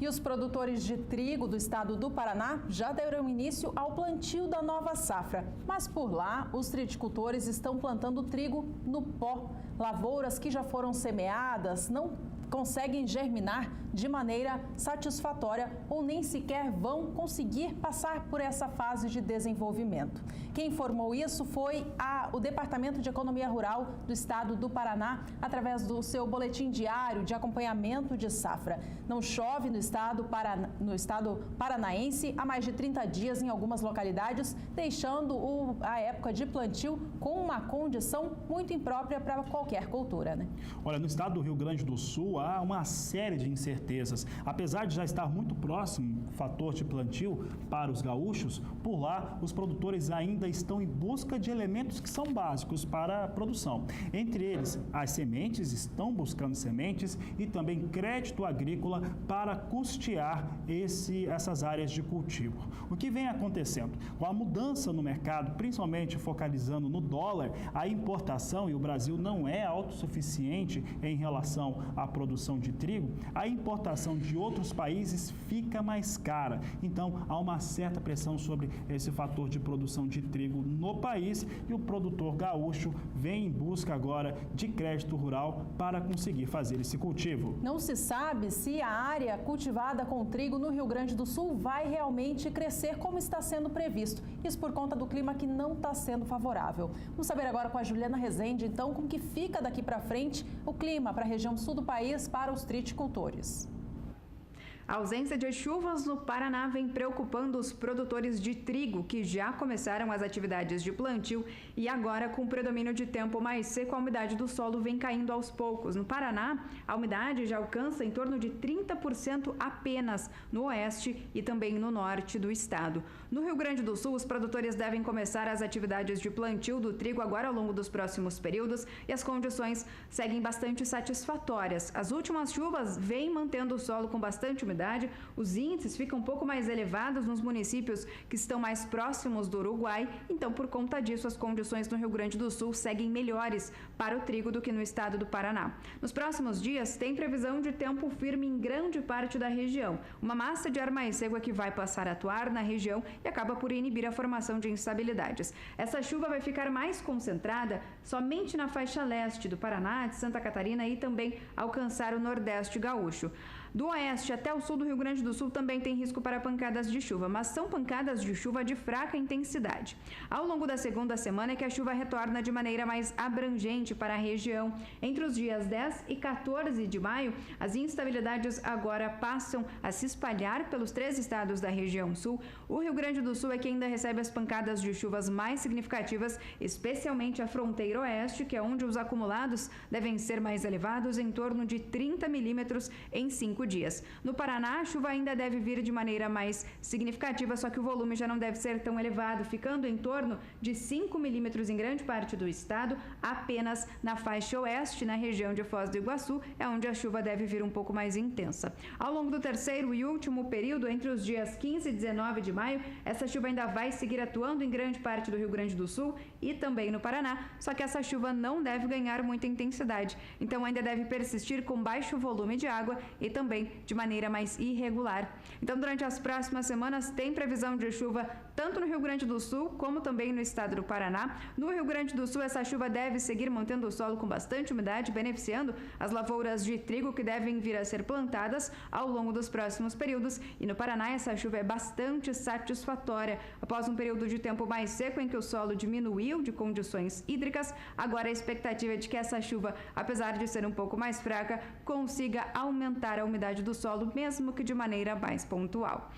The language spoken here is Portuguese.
E os produtores de trigo do estado do Paraná já deram início ao plantio da nova safra. Mas por lá, os triticultores estão plantando trigo no pó. Lavouras que já foram semeadas não conseguem germinar de maneira satisfatória ou nem sequer vão conseguir passar por essa fase de desenvolvimento. Quem informou isso foi o Departamento de Economia Rural do estado do Paraná, através do seu boletim diário de acompanhamento de safra. Não chove no estado paranaense há mais de 30 dias em algumas localidades, deixando a época de plantio com uma condição muito imprópria para qualquer cultura, né? Olha, no estado do Rio Grande do Sul há uma série de incertezas. Apesar de já estar muito próximo o fator de plantio para os gaúchos, por lá os produtores ainda estão em busca de elementos que são básicos para a produção. Entre eles, as sementes, estão buscando sementes e também crédito agrícola para custear essas áreas de cultivo. O que vem acontecendo? Com a mudança no mercado, principalmente focalizando no dólar, a importação, e o Brasil não é autossuficiente em relação à produção de trigo, a importação de outros países fica mais cara. Então, há uma certa pressão sobre esse fator de produção de trigo no país e o produtor gaúcho vem em busca agora de crédito rural para conseguir fazer esse cultivo. Não se sabe se a área cultivada com trigo no Rio Grande do Sul vai realmente crescer como está sendo previsto. Isso por conta do clima que não está sendo favorável. Vamos saber agora com a Juliana Rezende, então, como que fica daqui para frente o clima para a região sul do país para os triticultores. A ausência de chuvas no Paraná vem preocupando os produtores de trigo, que já começaram as atividades de plantio e agora, com o predomínio de tempo mais seco, a umidade do solo vem caindo aos poucos. No Paraná, a umidade já alcança em torno de 30% apenas no oeste e também no norte do estado. No Rio Grande do Sul, os produtores devem começar as atividades de plantio do trigo agora ao longo dos próximos períodos e as condições seguem bastante satisfatórias. As últimas chuvas vêm mantendo o solo com bastante umidade. Os índices ficam um pouco mais elevados nos municípios que estão mais próximos do Uruguai, então por conta disso as condições no Rio Grande do Sul seguem melhores para o trigo do que no estado do Paraná. Nos próximos dias tem previsão de tempo firme em grande parte da região. Uma massa de ar mais seco é que vai passar a atuar na região e acaba por inibir a formação de instabilidades. Essa chuva vai ficar mais concentrada somente na faixa leste do Paraná, de Santa Catarina e também alcançar o nordeste gaúcho. Do oeste até o sul do Rio Grande do Sul também tem risco para pancadas de chuva, mas são pancadas de chuva de fraca intensidade. Ao longo da segunda semana é que a chuva retorna de maneira mais abrangente para a região. Entre os dias 10 e 14 de maio, as instabilidades agora passam a se espalhar pelos 3 estados da região sul. O Rio Grande do Sul é que ainda recebe as pancadas de chuvas mais significativas, especialmente a fronteira oeste, que é onde os acumulados devem ser mais elevados, em torno de 30 milímetros em 5 dias. No Paraná, a chuva ainda deve vir de maneira mais significativa, só que o volume já não deve ser tão elevado, ficando em torno de 5 milímetros em grande parte do estado, apenas na faixa oeste, na região de Foz do Iguaçu, é onde a chuva deve vir um pouco mais intensa. Ao longo do terceiro e último período, entre os dias 15 e 19 de maio, essa chuva ainda vai seguir atuando em grande parte do Rio Grande do Sul e também no Paraná, só que essa chuva não deve ganhar muita intensidade, então ainda deve persistir com baixo volume de água e também de maneira mais irregular. Então, durante as próximas semanas, tem previsão de chuva tanto no Rio Grande do Sul, como também no estado do Paraná. No Rio Grande do Sul, essa chuva deve seguir mantendo o solo com bastante umidade, beneficiando as lavouras de trigo que devem vir a ser plantadas ao longo dos próximos períodos. E no Paraná, essa chuva é bastante satisfatória. Após um período de tempo mais seco, em que o solo diminuiu de condições hídricas, agora a expectativa é de que essa chuva, apesar de ser um pouco mais fraca, consiga aumentar a umidade do solo, mesmo que de maneira mais pontual.